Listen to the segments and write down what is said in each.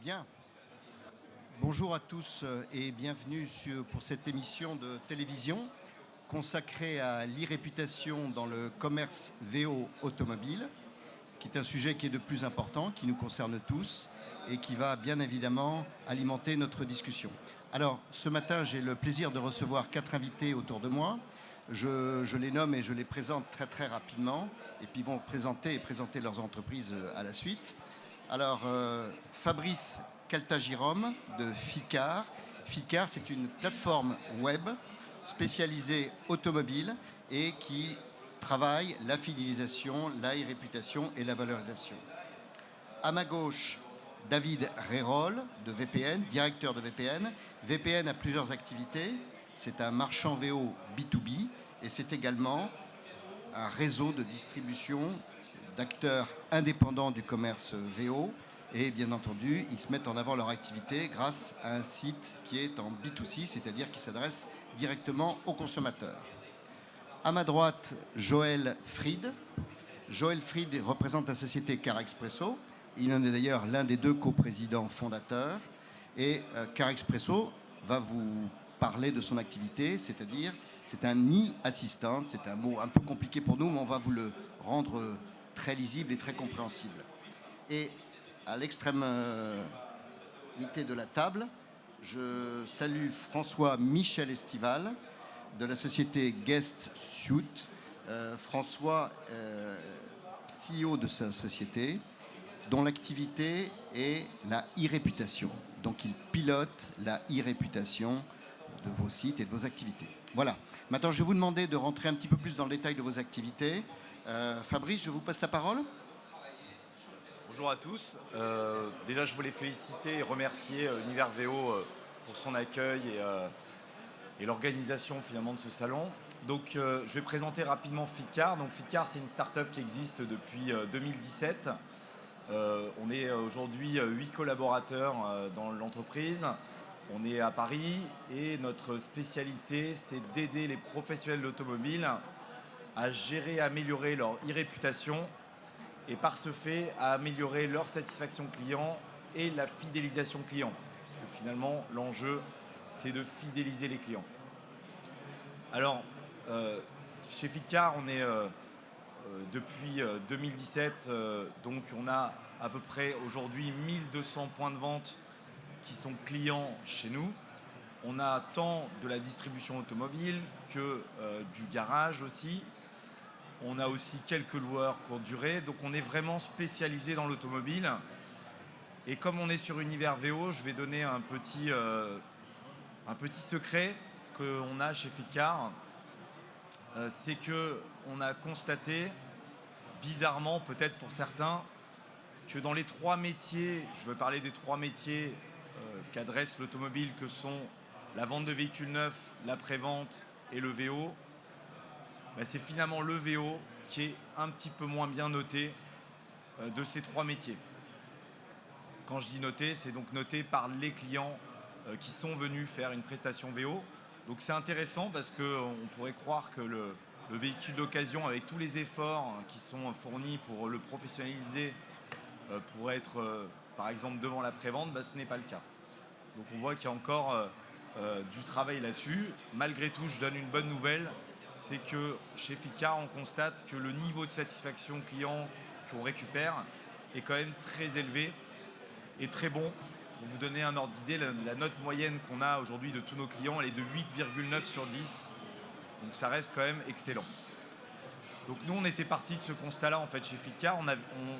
Bien. Bonjour à tous et bienvenue pour cette émission de télévision consacrée à l'e-réputation dans le commerce VO automobile, qui est un sujet qui est de plus important, qui nous concerne tous et qui va bien évidemment alimenter notre discussion. Alors, ce matin, j'ai le plaisir de recevoir 4 invités autour de moi. Je les nomme et je les présente très rapidement, et puis ils vont présenter leurs entreprises à la suite. Alors, Fabrice Caltagirome de Ficar. Ficar, c'est une plateforme web spécialisée automobile et qui travaille la fidélisation, la réputation et la valorisation. À ma gauche, David Rérol de VPN, directeur de VPN. VPN a plusieurs activités. C'est un marchand VO B2B et c'est également un réseau de distribution d'acteurs indépendants du commerce VO. Et bien entendu, ils se mettent en avant leur activité grâce à un site qui est en B2C, c'est-à-dire qui s'adresse directement aux consommateurs. À ma droite, Joël Fried. Joël Fried représente la société Car Expresso. Il en est d'ailleurs l'un des 2 coprésidents fondateurs. Et Car Expresso va vous parler de son activité, c'est-à-dire c'est un e-assistant. C'est un mot un peu compliqué pour nous, mais on va vous le rendre très lisible et très compréhensible. Et à l'extrême unité de la table, je salue François Michel Estival de la société Guest Suite. François, CEO de sa société, dont l'activité est la e-réputation. Donc il pilote la e-réputation de vos sites et de vos activités. Voilà. Maintenant, je vais vous demander de rentrer un petit peu plus dans le détail de vos activités. Fabrice, je vous passe la parole. Bonjour à tous. Déjà, je voulais féliciter et remercier Univers VO pour son accueil et l'organisation finalement de ce salon. Donc, je vais présenter rapidement Ficar. Donc, Ficar, c'est une start-up qui existe depuis 2017. On est aujourd'hui 8 collaborateurs dans l'entreprise. On est à Paris et notre spécialité, c'est d'aider les professionnels de l'automobile à gérer et améliorer leur e-réputation et par ce fait à améliorer leur satisfaction client et la fidélisation client. Parce que finalement, l'enjeu, c'est de fidéliser les clients. Alors, chez Ficar, on est depuis 2017, donc on a à peu près aujourd'hui 1200 points de vente qui sont clients chez nous. On a tant de la distribution automobile que du garage aussi. On a aussi quelques loueurs courte durée. Donc on est vraiment spécialisé dans l'automobile. Et comme on est sur Univers VO, je vais donner un petit secret qu'on a chez Ficar. C'est qu'on a constaté, bizarrement peut-être pour certains, que dans les 3 métiers, je vais parler des 3 métiers qu'adresse l'automobile, que sont la vente de véhicules neufs, la prévente et le VO, c'est finalement le VO qui est un petit peu moins bien noté de ces 3 métiers. Quand je dis noté, c'est donc noté par les clients qui sont venus faire une prestation VO. Donc c'est intéressant parce qu'on pourrait croire que le véhicule d'occasion, avec tous les efforts qui sont fournis pour le professionnaliser, pour être par exemple devant la prévente, ce n'est pas le cas. Donc on voit qu'il y a encore du travail là-dessus. Malgré tout, je donne une bonne nouvelle, c'est que chez Ficar, on constate que le niveau de satisfaction client qu'on récupère est quand même très élevé et très bon. Pour vous donner un ordre d'idée, la note moyenne qu'on a aujourd'hui de tous nos clients, elle est de 8,9 sur 10. Donc ça reste quand même excellent. Donc nous, on était parti de ce constat-là en fait chez Ficar.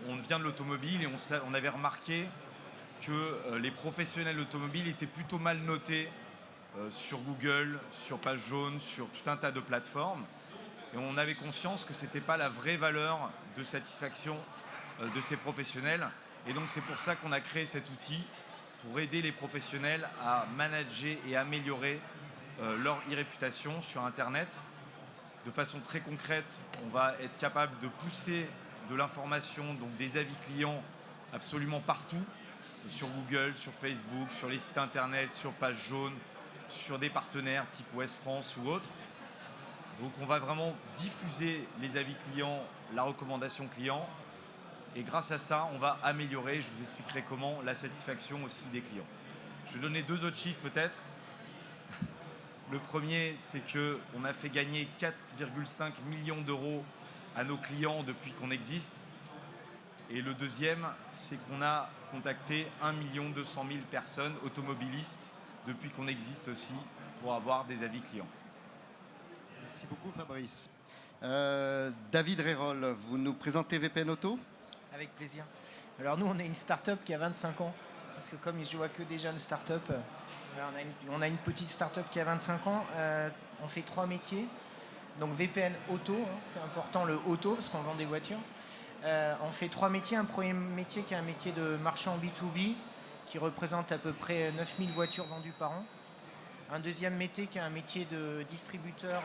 On vient de l'automobile et on avait remarqué que les professionnels de l'automobile étaient plutôt mal notés sur Google, sur Page Jaune, sur tout un tas de plateformes. Et on avait conscience que ce n'était pas la vraie valeur de satisfaction de ces professionnels. Et donc c'est pour ça qu'on a créé cet outil pour aider les professionnels à manager et améliorer leur e-réputation sur Internet. De façon très concrète, on va être capable de pousser de l'information, donc des avis clients absolument partout, sur Google, sur Facebook, sur les sites Internet, sur Page Jaune, sur des partenaires type Ouest France ou autres. Donc on va vraiment diffuser les avis clients, la recommandation client Et grâce à ça, on va améliorer, je vous expliquerai comment, la satisfaction aussi des clients. Je vais donner 2 autres chiffres peut-être. Le premier, c'est qu'on a fait gagner 4,5 millions d'euros à nos clients depuis qu'on existe. Et le deuxième, c'est qu'on a contacté 1 200 000 personnes automobilistes depuis qu'on existe aussi pour avoir des avis clients. Merci beaucoup Fabrice. David Rérol, vous nous présentez VPN Auto ? Avec plaisir. Alors nous, on est une start-up qui a 25 ans. Parce que comme je vois que des jeunes start-up, on a une petite start-up qui a 25 ans. On fait 3 métiers. Donc VPN Auto, c'est important le auto parce qu'on vend des voitures. On fait 3 métiers. Un premier métier qui est un métier de marchand B2B qui représente à peu près 9000 voitures vendues par an. Un deuxième métier qui est un métier de distributeur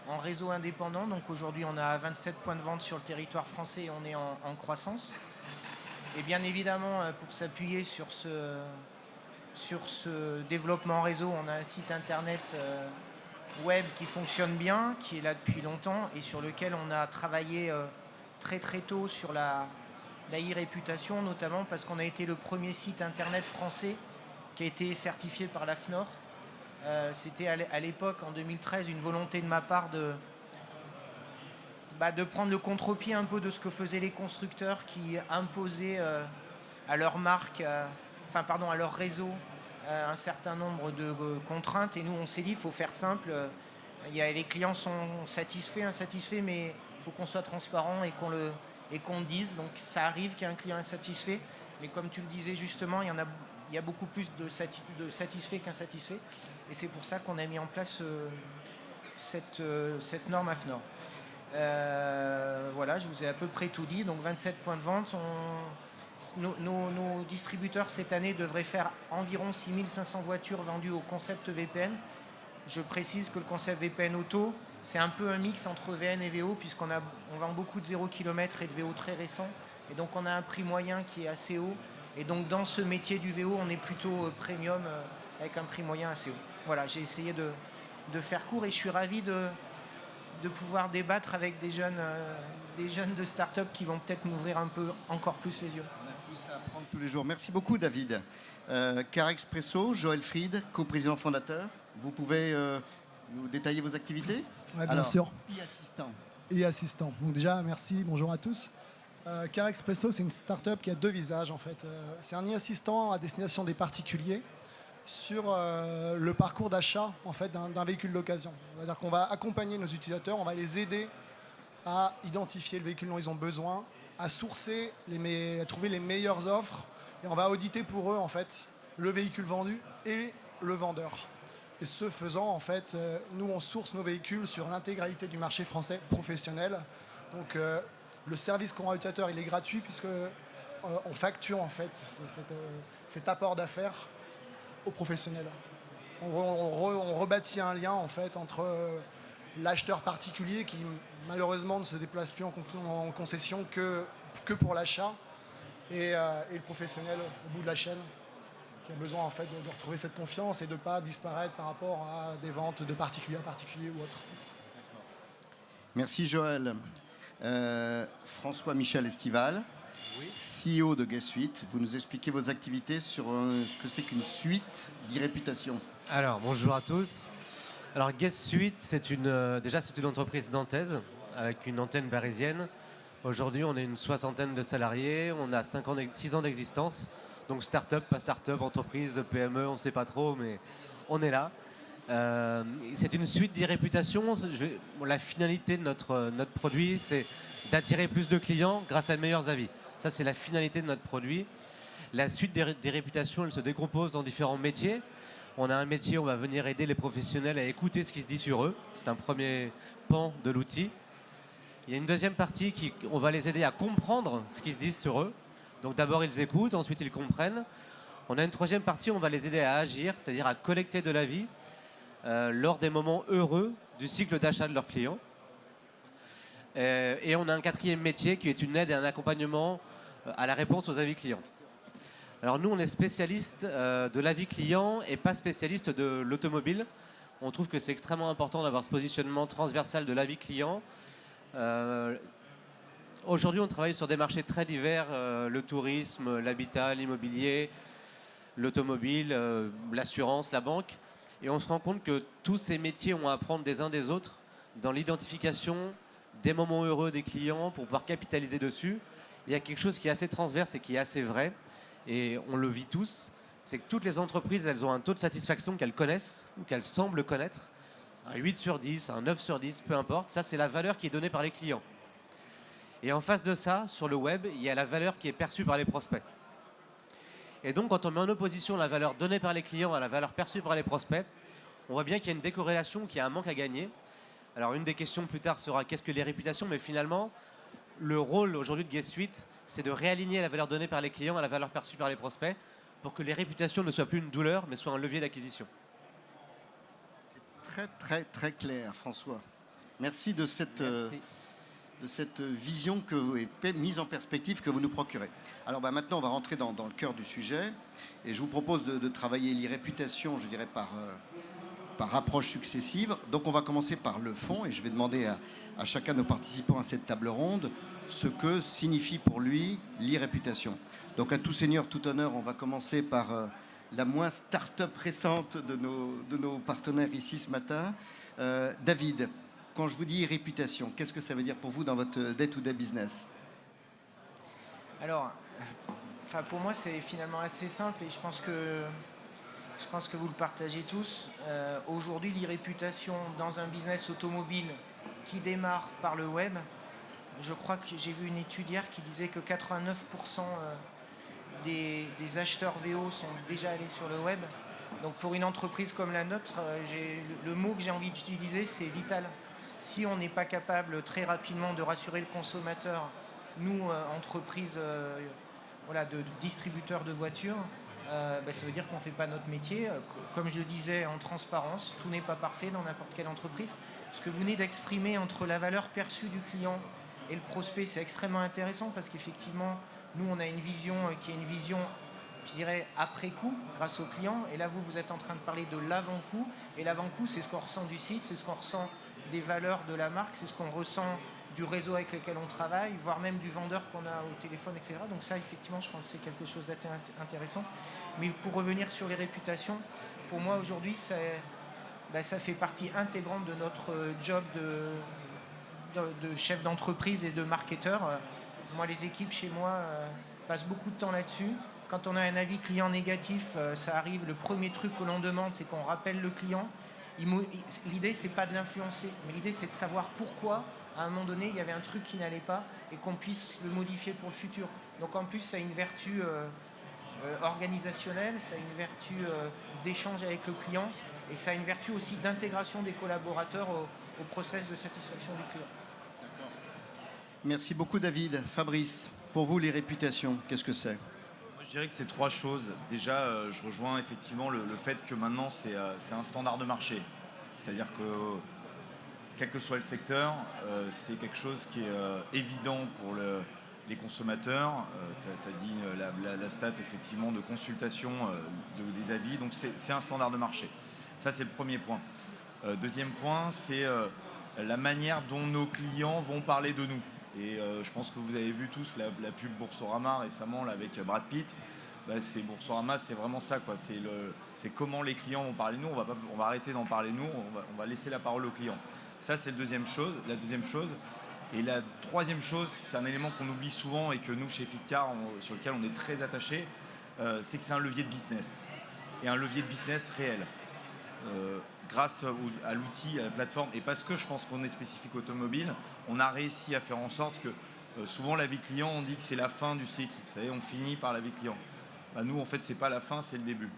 en réseau indépendant. Donc aujourd'hui, on a 27 points de vente sur le territoire français et on est en croissance. Et bien évidemment, pour s'appuyer sur ce développement réseau, on a un site internet web qui fonctionne bien, qui est là depuis longtemps et sur lequel on a travaillé très très tôt sur la e-réputation, notamment parce qu'on a été le premier site internet français qui a été certifié par la FNOR. C'était à l'époque, en 2013, une volonté de ma part de prendre le contre-pied un peu de ce que faisaient les constructeurs qui imposaient à leur marque, à leur réseau, un certain nombre de contraintes. Et nous, on s'est dit, il faut faire simple. Les clients sont satisfaits, insatisfaits, mais il faut qu'on soit transparent et qu'on le dise. Donc ça arrive qu'il y ait un client insatisfait, mais comme tu le disais justement, il y a beaucoup plus de satisfaits qu'insatisfaits. Et c'est pour ça qu'on a mis en place cette norme AFNOR. Voilà, je vous ai à peu près tout dit. Donc 27 points de vente. Nos distributeurs cette année devraient faire environ 6500 voitures vendues au concept VPN. Je précise que le concept VPN Auto, c'est un peu un mix entre VN et VO puisqu'on vend beaucoup de 0 km et de VO très récents. Et donc on a un prix moyen qui est assez haut. Et donc dans ce métier du VO, on est plutôt premium avec un prix moyen assez haut. Voilà, j'ai essayé de faire court et je suis ravi de pouvoir débattre avec des jeunes de start-up qui vont peut-être m'ouvrir un peu encore plus les yeux. On a tous à apprendre tous les jours. Merci beaucoup David. Car Expresso, Joël Fried, coprésident fondateur. Vous pouvez nous détailler vos activités ? Oui, bien sûr. E-assistant. E-assistant. Donc déjà, merci, bonjour à tous. Car Expresso, c'est une start-up qui a 2 visages en fait. C'est un e-assistant à destination des particuliers sur le parcours d'achat en fait, d'un véhicule d'occasion. C'est-à-dire qu'on va accompagner nos utilisateurs, on va les aider à identifier le véhicule dont ils ont besoin, à sourcer, à trouver les meilleures offres, et on va auditer pour eux en fait le véhicule vendu et le vendeur. Et ce faisant, en fait, nous on source nos véhicules sur l'intégralité du marché français professionnel. Donc le service courant utilisateur il est gratuit puisque on facture en fait cet apport d'affaires aux professionnels. On rebâtit un lien en fait entre l'acheteur particulier qui malheureusement ne se déplace plus en concession que pour l'achat et le professionnel au bout de la chaîne qui a besoin en fait de retrouver cette confiance et de ne pas disparaître par rapport à des ventes de particulier à particulier ou autre. Merci Joël. François-Michel Estival, oui. CEO de Guest Suite. Vous nous expliquez vos activités sur ce que c'est qu'une suite d'e-réputation. Alors, bonjour à tous. Alors, Guest Suite, c'est une entreprise nantaise avec une antenne parisienne. Aujourd'hui, on est une 60aine de salariés. On a 6 ans d'existence. Donc, start-up, pas start-up, entreprise, PME, on ne sait pas trop, mais on est là. C'est une suite d'e-réputation. La finalité de notre produit, c'est d'attirer plus de clients grâce à de meilleurs avis. Ça, c'est la finalité de notre produit. La suite des réputations, elle se décompose en différents métiers. On a un métier où on va venir aider les professionnels à écouter ce qui se dit sur eux. C'est un premier pan de l'outil. Il y a une deuxième partie on va les aider à comprendre ce qui se dit sur eux. Donc d'abord, ils écoutent, ensuite ils comprennent. On a une troisième partie, on va les aider à agir, c'est-à-dire à collecter de l'avis lors des moments heureux du cycle d'achat de leurs clients. Et on a un quatrième métier qui est une aide et un accompagnement à la réponse aux avis clients. Alors nous, on est spécialiste de l'avis client et pas spécialiste de l'automobile. On trouve que c'est extrêmement important d'avoir ce positionnement transversal de l'avis client. aujourd'hui, on travaille sur des marchés très divers, le tourisme, l'habitat, l'immobilier, l'automobile, l'assurance, la banque. Et on se rend compte que tous ces métiers ont à apprendre des uns des autres dans l'identification des moments heureux des clients pour pouvoir capitaliser dessus. Il y a quelque chose qui est assez transverse et qui est assez vrai, et on le vit tous, c'est que toutes les entreprises, elles ont un taux de satisfaction qu'elles connaissent ou qu'elles semblent connaître, un 8 sur 10, un 9 sur 10, peu importe. Ça, c'est la valeur qui est donnée par les clients. Et en face de ça, sur le web, il y a la valeur qui est perçue par les prospects. Et donc, quand on met en opposition la valeur donnée par les clients à la valeur perçue par les prospects, on voit bien qu'il y a une décorrélation, qu'il y a un manque à gagner. Alors, une des questions plus tard sera qu'est-ce que les réputations, mais finalement, le rôle aujourd'hui de Guest Suite, c'est de réaligner la valeur donnée par les clients à la valeur perçue par les prospects pour que les réputations ne soient plus une douleur, mais soient un levier d'acquisition. C'est très, très, très clair, François. Merci de cette... Merci. De cette vision et mise en perspective que vous nous procurez. Alors maintenant, on va rentrer dans le cœur du sujet et je vous propose de travailler l'e-réputation, je dirais, par approche successive. Donc on va commencer par le fond et je vais demander à chacun de nos participants à cette table ronde ce que signifie pour lui l'e-réputation. Donc à tout seigneur, tout honneur, on va commencer par la moins start-up récente de nos partenaires ici ce matin. David, quand je vous dis réputation, qu'est-ce que ça veut dire pour vous dans votre day-to-day business? Alors, pour moi, c'est finalement assez simple et je pense que vous le partagez tous. Aujourd'hui, l'e-réputation dans un business automobile qui démarre par le web, je crois que j'ai vu une étude hier qui disait que 89% des acheteurs VO sont déjà allés sur le web. Donc pour une entreprise comme la nôtre, le mot que j'ai envie d'utiliser, c'est vital. Si on n'est pas capable très rapidement de rassurer le consommateur, nous, entreprise de distributeurs de voitures, ça veut dire qu'on ne fait pas notre métier. Comme je le disais, en transparence, tout n'est pas parfait dans n'importe quelle entreprise. Ce que vous venez d'exprimer entre la valeur perçue du client et le prospect, c'est extrêmement intéressant parce qu'effectivement, nous, on a une vision qui est une vision, je dirais, après coup, grâce au client. Et là, vous êtes en train de parler de l'avant-coup. Et l'avant-coup, c'est ce qu'on ressent du site, c'est ce qu'on ressent des valeurs de la marque, c'est ce qu'on ressent du réseau avec lequel on travaille, voire même du vendeur qu'on a au téléphone, etc. Donc ça, effectivement, je pense que c'est quelque chose d'intéressant. Mais pour revenir sur les réputations, pour moi, aujourd'hui, ça fait partie intégrante de notre job de chef d'entreprise et de marketeur. Moi, les équipes chez moi passent beaucoup de temps là-dessus. Quand on a un avis client négatif, ça arrive, le premier truc que l'on demande, c'est qu'on rappelle le client. L'idée, c'est pas de l'influencer, mais l'idée, c'est de savoir pourquoi, à un moment donné, il y avait un truc qui n'allait pas et qu'on puisse le modifier pour le futur. Donc en plus, ça a une vertu organisationnelle, ça a une vertu d'échange avec le client et ça a une vertu aussi d'intégration des collaborateurs au process de satisfaction du client. D'accord. Merci beaucoup, David. Fabrice, pour vous, les réputations, qu'est-ce que c'est? Je dirais que c'est trois choses. Déjà, je rejoins effectivement le fait que maintenant, c'est un standard de marché. C'est-à-dire que, quel que soit le secteur, c'est quelque chose qui est évident pour les consommateurs. Tu as dit la stat, effectivement, de consultation des avis. Donc, c'est un standard de marché. Ça, c'est le premier point. Deuxième point, c'est la manière dont nos clients vont parler de nous. Et je pense que vous avez vu tous la pub Boursorama récemment là, avec Brad Pitt. C'est Boursorama, c'est vraiment ça, quoi. C'est comment les clients vont parler de nous. On va arrêter d'en parler nous, on va laisser la parole aux clients. Ça, c'est la deuxième chose. Et la troisième chose, c'est un élément qu'on oublie souvent et que nous, chez Fitcar, sur lequel on est très attachés, c'est que c'est un levier de business. Et un levier de business réel. Grâce à l'outil, à la plateforme, et parce que je pense qu'on est spécifique automobile, on a réussi à faire en sorte que souvent l'avis client, on dit que c'est la fin du cycle. Vous savez, on finit par l'avis client. Nous, en fait, c'est pas la fin, c'est le début.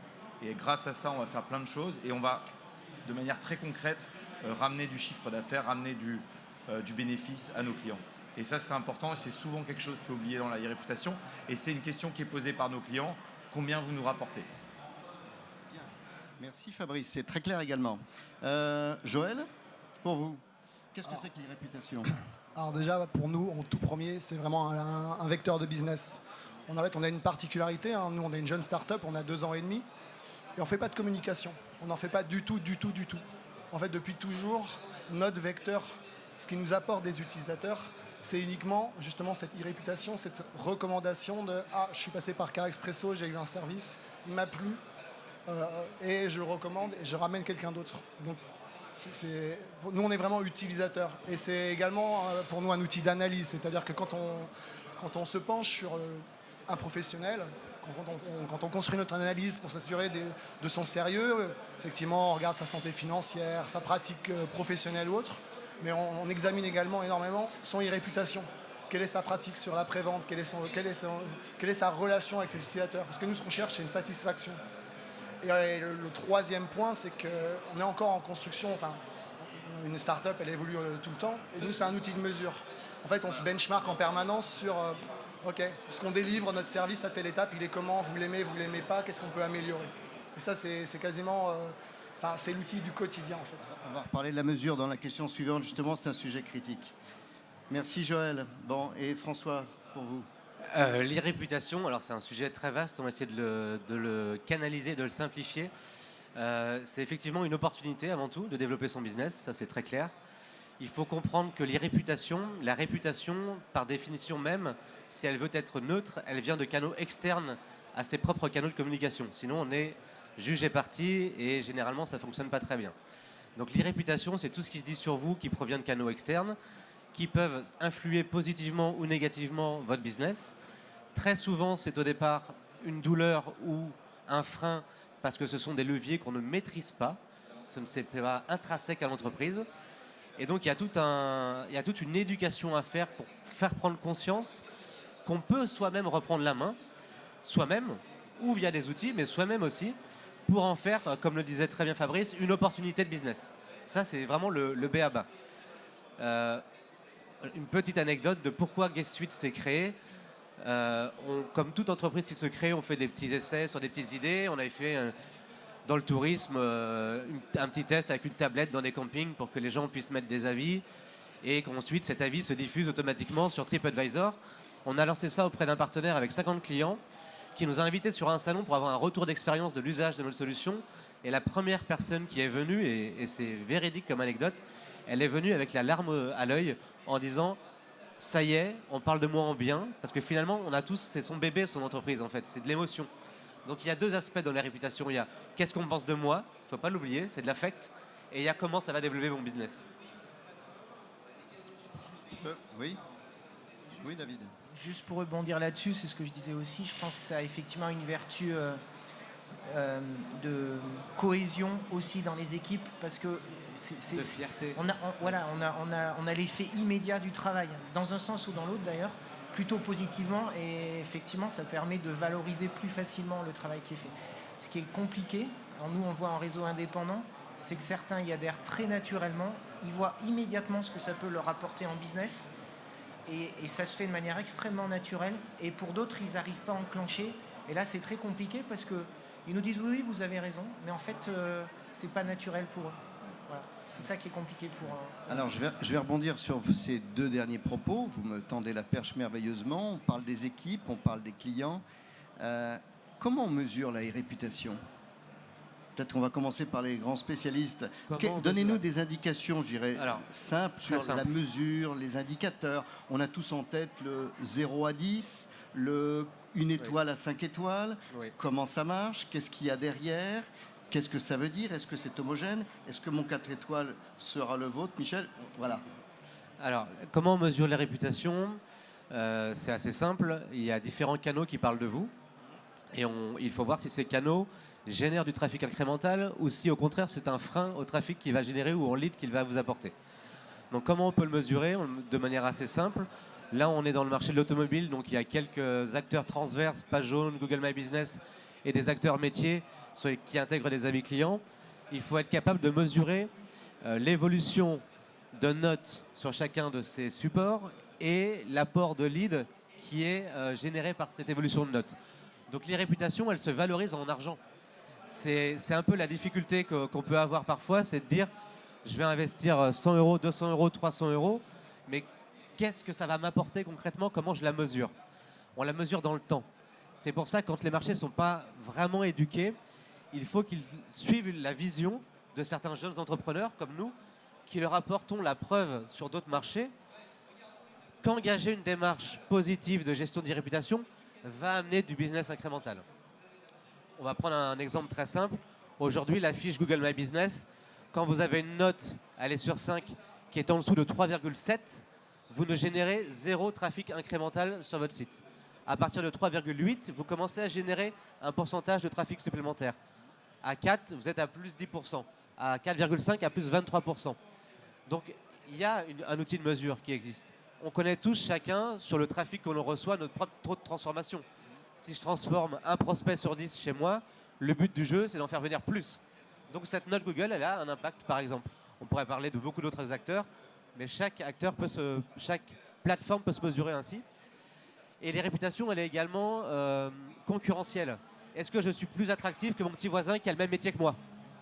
Et grâce à ça, on va faire plein de choses et on va, de manière très concrète, ramener du chiffre d'affaires, ramener du bénéfice à nos clients. Et ça, c'est important et c'est souvent quelque chose qui est oublié dans la réputation. Et c'est une question qui est posée par nos clients. Combien vous nous rapportez ? Merci Fabrice, c'est très clair également. Joël, pour vous, qu'est-ce que c'est que les réputations? Alors déjà, pour nous, en tout premier, c'est vraiment un vecteur de business. On a une particularité, hein. Nous on est une jeune start-up, on a 2 ans et demi, et on ne fait pas de communication. On n'en fait pas du tout. En fait, depuis toujours, notre vecteur, ce qui nous apporte des utilisateurs, c'est uniquement justement cette e-réputation, cette recommandation de « Ah, je suis passé par Carexpresso, j'ai eu un service, il m'a plu, et je le recommande et je ramène quelqu'un d'autre. » Donc, nous, on est vraiment utilisateurs. Et c'est également pour nous un outil d'analyse. C'est-à-dire que quand on se penche sur un professionnel, quand on construit notre analyse pour s'assurer de son sérieux, effectivement, on regarde sa santé financière, sa pratique professionnelle ou autre, mais on examine également énormément son e-réputation. Quelle est sa pratique sur l'après-vente, quelle est sa relation avec ses utilisateurs. Parce que nous, ce qu'on cherche, c'est une satisfaction. Et le troisième point, c'est qu'on est encore en construction. Enfin, une start-up, elle évolue tout le temps. Et nous, c'est un outil de mesure. En fait, on se benchmark en permanence sur OK, ce qu'on délivre, notre service à telle étape, il est comment, vous l'aimez pas, qu'est-ce qu'on peut améliorer. Et ça, c'est quasiment... c'est l'outil du quotidien, en fait. On va reparler de la mesure dans la question suivante. Justement, c'est un sujet critique. Merci, Joël. Bon, et François, pour vous. L'e-réputation, alors c'est un sujet très vaste, on va essayer de le canaliser, de le simplifier. C'est effectivement une opportunité avant tout de développer son business, ça c'est très clair. Il faut comprendre que l'e-réputation, la réputation par définition même, si elle veut être neutre, elle vient de canaux externes à ses propres canaux de communication. Sinon on est juge et parti et généralement ça ne fonctionne pas très bien. Donc l'e-réputation, c'est tout ce qui se dit sur vous qui provient de canaux externes, qui peuvent influer positivement ou négativement votre business. Très souvent, c'est au départ une douleur ou un frein parce que ce sont des leviers qu'on ne maîtrise pas. Ce n'est pas intrinsèque à l'entreprise. Et donc, il y a toute une éducation à faire pour faire prendre conscience qu'on peut soi-même reprendre la main, soi-même, ou via des outils, mais soi-même aussi, pour en faire, comme le disait très bien Fabrice, une opportunité de business. Ça, c'est vraiment le b.a.-ba. Une petite anecdote de pourquoi Guest Suite s'est créé. Comme toute entreprise qui se crée, on fait des petits essais sur des petites idées. On avait fait dans le tourisme un petit test avec une tablette dans des campings pour que les gens puissent mettre des avis et qu'ensuite cet avis se diffuse automatiquement sur TripAdvisor. On a lancé ça auprès d'un partenaire avec 50 clients qui nous a invités sur un salon pour avoir un retour d'expérience de l'usage de notre solution. Et la première personne qui est venue, et c'est véridique comme anecdote, elle est venue avec la larme à l'œil en disant « ça y est, on parle de moi en bien », parce que finalement, on a tous, c'est son bébé, son entreprise en fait, c'est de l'émotion. Donc il y a deux aspects dans la réputation. Il y a qu'est-ce qu'on pense de moi, il ne faut pas l'oublier, c'est de l'affect, et il y a comment ça va développer mon business. Oui, David. Juste pour rebondir là-dessus, c'est ce que je disais aussi, je pense que ça a effectivement une vertu de cohésion aussi dans les équipes, parce que de fierté. On a l'effet immédiat du travail, dans un sens ou dans l'autre d'ailleurs, plutôt positivement, et effectivement ça permet de valoriser plus facilement le travail qui est fait. Ce qui est compliqué, nous on le voit en réseau indépendant, c'est que certains y adhèrent très naturellement, ils voient immédiatement ce que ça peut leur apporter en business, et ça se fait de manière extrêmement naturelle, et pour d'autres ils n'arrivent pas à enclencher, et là c'est très compliqué parce qu'ils nous disent oui vous avez raison, mais en fait c'est pas naturel pour eux. Voilà. C'est ça qui est compliqué pour... Alors, je vais rebondir sur ces deux derniers propos. Vous me tendez la perche merveilleusement. On parle des équipes, on parle des clients. Comment on mesure la réputation ? Peut-être qu'on va commencer par les grands spécialistes. Donnez-nous des indications, je dirais, simples sur la mesure, les indicateurs. On a tous en tête le 0 à 10, une étoile à 5 étoiles. Oui. Comment ça marche ? Qu'est-ce qu'il y a derrière ? Qu'est-ce que ça veut dire ? Est-ce que c'est homogène ? Est-ce que mon 4 étoiles sera le vôtre, Michel ? Voilà. Alors, comment on mesure les réputations ? C'est assez simple. Il y a différents canaux qui parlent de vous. Et il faut voir si ces canaux génèrent du trafic incrémental ou si, au contraire, c'est un frein au trafic qu'il va générer ou en lead qu'il va vous apporter. Donc, comment on peut le mesurer ? De manière assez simple. Là, on est dans le marché de l'automobile. Donc, il y a quelques acteurs transverses, Page Jaune, Google My Business et des acteurs métiers qui intègrent des avis clients. Il faut être capable de mesurer l'évolution de notes sur chacun de ces supports et l'apport de lead qui est généré par cette évolution de notes. Donc les réputations, elles se valorisent en argent. C'est un peu la difficulté qu'on peut avoir parfois, c'est de dire je vais investir 100 euros, 200 euros, 300 euros, mais qu'est-ce que ça va m'apporter concrètement ? Comment je la mesure ? On la mesure dans le temps. C'est pour ça que quand les marchés ne sont pas vraiment éduqués, il faut qu'ils suivent la vision de certains jeunes entrepreneurs comme nous, qui leur apportons la preuve sur d'autres marchés qu'engager une démarche positive de gestion d'e-réputation va amener du business incrémental. On va prendre un exemple très simple. Aujourd'hui, la fiche Google My Business, quand vous avez une note, elle est sur 5, qui est en dessous de 3,7, vous ne générez 0 trafic incrémental sur votre site. À partir de 3,8, vous commencez à générer un pourcentage de trafic supplémentaire. À 4, vous êtes à plus 10%. À 4,5, à plus 23%. Donc, il y a un outil de mesure qui existe. On connaît tous chacun sur le trafic que l'on reçoit notre propre taux de transformation. Si je transforme un prospect sur 10 chez moi, le but du jeu, c'est d'en faire venir plus. Donc cette note Google, elle a un impact, par exemple. On pourrait parler de beaucoup d'autres acteurs, mais chaque plateforme peut se mesurer ainsi. Et les réputations, elle est également concurrentielle. Est-ce que je suis plus attractif que mon petit voisin qui a le même métier que moi?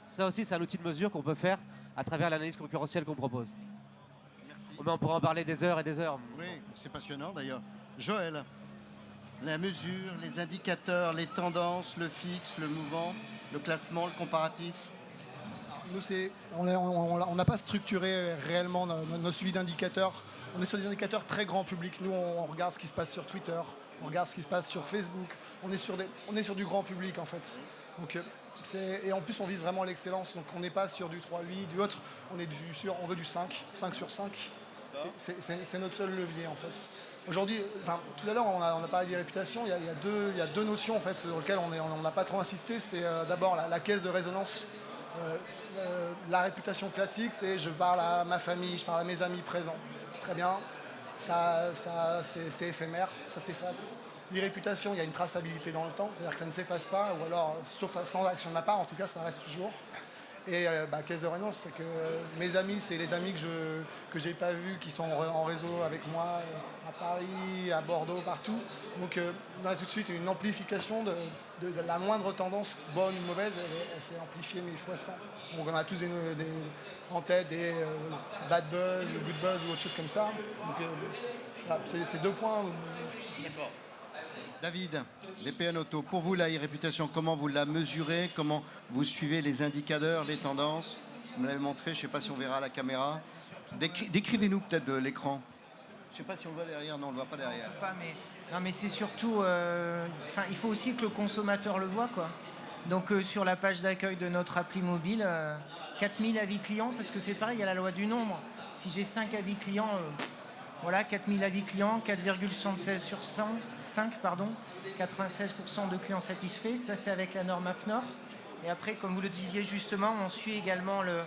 Ça aussi, c'est un outil de mesure qu'on peut faire à travers l'analyse concurrentielle qu'on propose. Merci. Mais on pourrait en parler des heures et des heures. Oui, c'est passionnant d'ailleurs. Joël, la mesure, les indicateurs, les tendances, le fixe, le mouvant, le classement, le comparatif. Nous, on n'a pas structuré réellement nos suivis d'indicateurs. On est sur des indicateurs très grand public. Nous, on regarde ce qui se passe sur Twitter, on regarde ce qui se passe sur Facebook. On est sur du grand public, en fait. Donc, et en plus, on vise vraiment l'excellence. Donc, on n'est pas sur du 3-8, du autre. On veut du 5 sur 5. C'est notre seul levier, en fait. Aujourd'hui, tout à l'heure, on a parlé des réputations. Il y a deux notions, en fait, sur lesquelles on n'a pas trop insisté. C'est d'abord la caisse de résonance. La réputation classique, c'est je parle à ma famille, je parle à mes amis présents. C'est très bien, c'est éphémère, ça s'efface. L'e-réputation, il y a une traçabilité dans le temps, c'est-à-dire que ça ne s'efface pas, ou alors, sauf sans action de ma part, en tout cas, ça reste toujours. Et caisse de résonance, c'est que mes amis, c'est les amis que j'ai pas vus, qui sont en réseau avec moi à Paris, à Bordeaux, partout. Donc on a tout de suite une amplification de la moindre tendance, bonne ou mauvaise, elle s'est amplifiée mais fois 100. Donc on a tous en tête des bad buzz, good buzz ou autre chose comme ça. Donc voilà, c'est 2 points. D'accord. David, VPN Auto, pour vous, la e-réputation, comment vous la mesurez? Comment vous suivez les indicateurs, les tendances? Vous me l'avez montré, je ne sais pas si on verra à la caméra. Décrivez-nous peut-être de l'écran. Je ne sais pas si on le voit derrière, non, on ne le voit pas derrière. Non, mais c'est surtout... il faut aussi que le consommateur le voit, quoi. Donc, sur la page d'accueil de notre appli mobile, 4000 avis clients, parce que c'est pareil, il y a la loi du nombre. Si j'ai 5 avis clients... Voilà, 4000 avis clients, 4,76 sur 100, 5, 96% de clients satisfaits. Ça, c'est avec la norme AFNOR. Et après, comme vous le disiez justement, on suit également les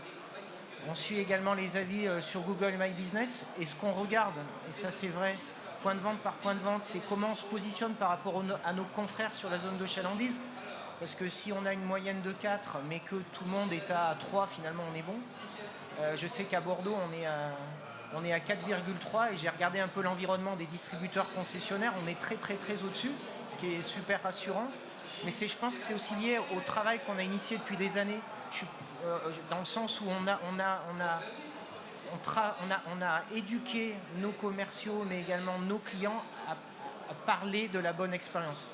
avis sur Google My Business. Et ce qu'on regarde, et ça c'est vrai, point de vente par point de vente, c'est comment on se positionne par rapport à nos confrères sur la zone de chalandise. Parce que si on a une moyenne de 4, mais que tout le monde est à 3, finalement on est bon. Je sais qu'à Bordeaux, on est à 4,3 et j'ai regardé un peu l'environnement des distributeurs concessionnaires. On est très très très au-dessus, ce qui est super rassurant. Mais je pense que c'est aussi lié au travail qu'on a initié depuis des années, dans le sens où on a éduqué nos commerciaux, mais également nos clients à parler de la bonne expérience.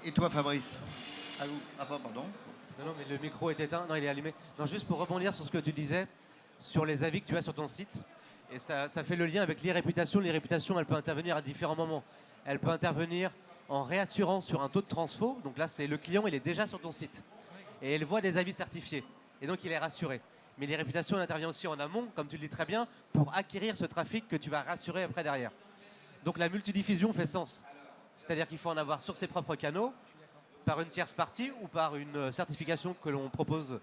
Et toi, Fabrice? Ah, vous. Ah, pardon. Non, mais le micro est éteint. Non, il est allumé. Non, juste pour rebondir sur ce que tu disais, sur les avis que tu as sur ton site. Et ça fait le lien avec l'e-réputation. L'e-réputation, elle peut intervenir à différents moments. Elle peut intervenir en réassurant sur un taux de transfo. Donc là, c'est le client, il est déjà sur ton site. Et il voit des avis certifiés. Et donc, il est rassuré. Mais l'e-réputation, elle intervient aussi en amont, comme tu le dis très bien, pour acquérir ce trafic que tu vas rassurer après derrière. Donc la multidiffusion fait sens. C'est-à-dire qu'il faut en avoir sur ses propres canaux, par une tierce partie ou par une certification que l'on propose,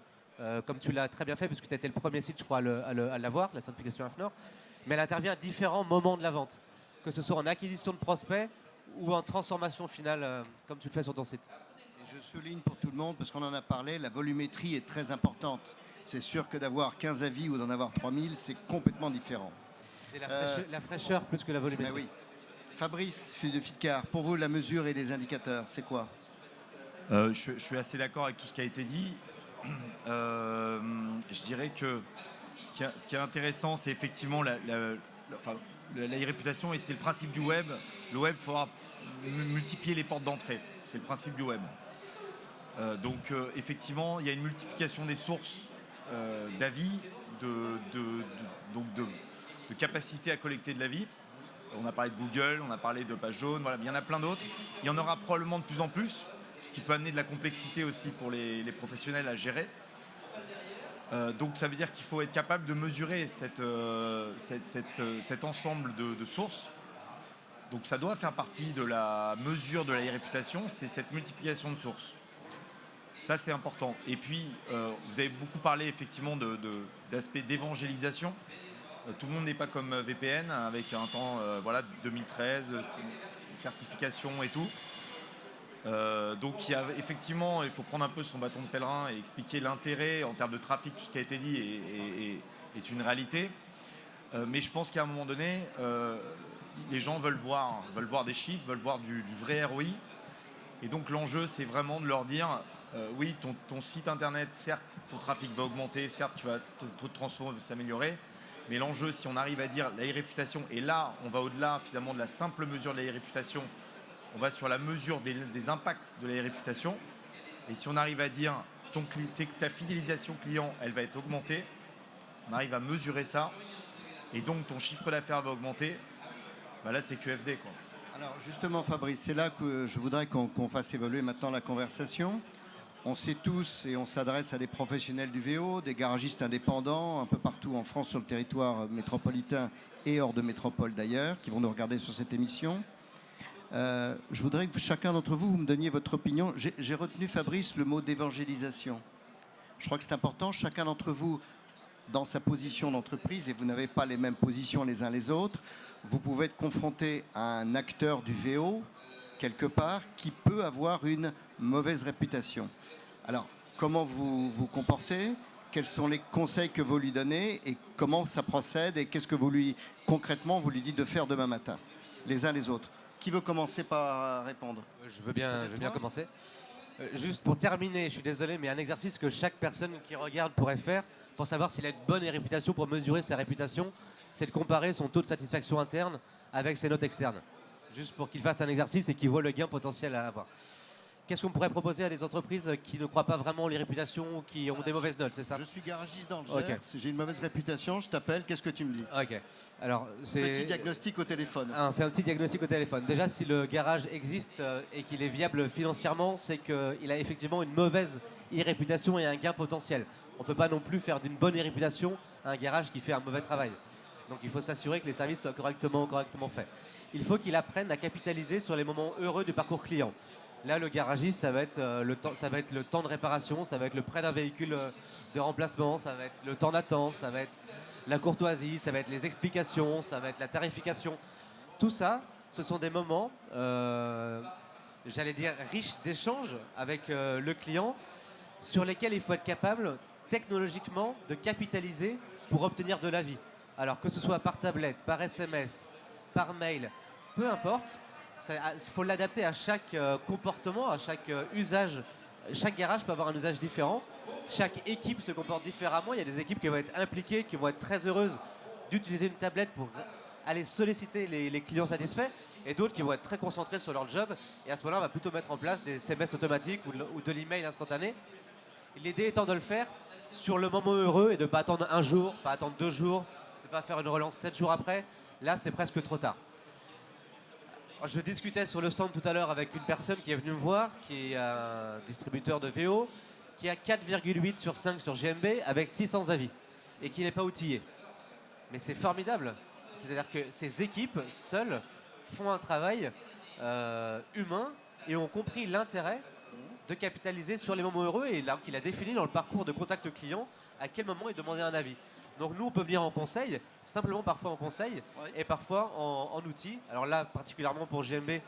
comme tu l'as très bien fait, puisque tu as été le premier site, je crois, à l'avoir, la certification AFNOR. Mais elle intervient à différents moments de la vente, que ce soit en acquisition de prospects ou en transformation finale, comme tu le fais sur ton site. Et je souligne pour tout le monde, parce qu'on en a parlé, la volumétrie est très importante. C'est sûr que d'avoir 15 avis ou d'en avoir 3000, c'est complètement différent. C'est la fraîcheur plus que la volumétrie. Oui. Fabrice de Fitcar, pour vous, la mesure et les indicateurs, c'est quoi? Je suis assez d'accord avec tout ce qui a été dit. Je dirais que ce qui est intéressant, c'est effectivement la réputation, et c'est le principe du web. Le web, il faudra multiplier les portes d'entrée. C'est le principe du web. Donc, effectivement, il y a une multiplication des sources d'avis, donc de capacité à collecter de l'avis. On a parlé de Google, on a parlé de Page Jaune, voilà, il y en a plein d'autres. Il y en aura probablement de plus en plus, ce qui peut amener de la complexité aussi pour les professionnels à gérer. Donc ça veut dire qu'il faut être capable de mesurer cet ensemble de sources. Donc ça doit faire partie de la mesure de la réputation, c'est cette multiplication de sources. Ça c'est important. Et puis vous avez beaucoup parlé effectivement d'aspect d'évangélisation. Tout le monde n'est pas comme VPN avec un temps 2013, certification et tout. Donc effectivement, il faut prendre un peu son bâton de pèlerin et expliquer l'intérêt en termes de trafic, tout ce qui a été dit est une réalité. Mais je pense qu'à un moment donné, les gens veulent voir des chiffres, veulent voir du vrai ROI. Et donc l'enjeu, c'est vraiment de leur dire, oui, ton site internet, certes, ton trafic va augmenter, certes, ton taux de transfert va s'améliorer. Mais l'enjeu, si on arrive à dire la réputation, et là, on va au-delà finalement de la simple mesure de la réputation, on va sur la mesure des impacts de la réputation. Et si on arrive à dire ta fidélisation client, elle va être augmentée, on arrive à mesurer ça, et donc ton chiffre d'affaires va augmenter, bah là c'est QFD, quoi. Alors justement Fabrice, c'est là que je voudrais qu'on fasse évoluer maintenant la conversation. On sait tous et on s'adresse à des professionnels du VO, des garagistes indépendants un peu partout en France sur le territoire métropolitain et hors de métropole d'ailleurs, qui vont nous regarder sur cette émission. Je voudrais que chacun d'entre vous me donniez votre opinion. J'ai retenu, Fabrice, le mot d'évangélisation. Je crois que c'est important. Chacun d'entre vous, dans sa position d'entreprise, et vous n'avez pas les mêmes positions les uns les autres, vous pouvez être confronté à un acteur du VO, quelque part, qui peut avoir une mauvaise réputation. Alors, comment vous vous comportez ? Quels sont les conseils que vous lui donnez et comment ça procède et qu'est-ce que concrètement, vous lui dites de faire demain matin, les uns les autres ? Qui veut commencer par répondre ? Je veux bien commencer. Juste pour terminer, je suis désolé, mais un exercice que chaque personne qui regarde pourrait faire pour savoir s'il a une bonne réputation, pour mesurer sa réputation, c'est de comparer son taux de satisfaction interne avec ses notes externes. Juste pour qu'il fasse un exercice et qu'il voit le gain potentiel à avoir. Qu'est-ce qu'on pourrait proposer à des entreprises qui ne croient pas vraiment les réputations ou qui ont des mauvaises notes, c'est ça ? Je suis garagiste dans le Gers, j'ai une mauvaise réputation, je t'appelle, qu'est-ce que tu me dis ? Ok. Alors, Petit diagnostic au téléphone. On fait un petit diagnostic au téléphone. Déjà, si le garage existe et qu'il est viable financièrement, c'est qu'il a effectivement une mauvaise réputation et un gain potentiel. On ne peut pas non plus faire d'une bonne réputation un garage qui fait un mauvais travail. Donc il faut s'assurer que les services soient correctement faits. Il faut qu'il apprenne à capitaliser sur les moments heureux du parcours client. Là, le garagiste, ça va être le temps de réparation, ça va être le prêt d'un véhicule de remplacement, ça va être le temps d'attente, ça va être la courtoisie, ça va être les explications, ça va être la tarification. Tout ça, ce sont des moments, j'allais dire, riches d'échanges avec le client, sur lesquels il faut être capable, technologiquement, de capitaliser pour obtenir de l'avis. Alors que ce soit par tablette, par SMS, par mail, peu importe, il faut l'adapter à chaque comportement, à chaque usage. Chaque garage peut avoir un usage différent. Chaque équipe se comporte différemment. Il y a des équipes qui vont être impliquées, qui vont être très heureuses d'utiliser une tablette pour aller solliciter les clients satisfaits, et d'autres qui vont être très concentrés sur leur job. Et à ce moment-là, on va plutôt mettre en place des SMS automatiques ou de l'email instantané. L'idée étant de le faire sur le moment heureux et de ne pas attendre un jour, pas attendre 2 jours, de ne pas faire une relance 7 jours après. Là, c'est presque trop tard. Je discutais sur le stand tout à l'heure avec une personne qui est venue me voir, qui est un distributeur de VO, qui a 4,8 sur 5 sur GMB avec 600 avis et qui n'est pas outillé. Mais c'est formidable. C'est-à-dire que ces équipes, seules, font un travail humain et ont compris l'intérêt de capitaliser sur les moments heureux et là qu'il a défini dans le parcours de contact client à quel moment il demandait un avis. Donc nous, on peut venir en conseil, simplement parfois en conseil, et parfois en outil. Alors là, particulièrement pour GMB,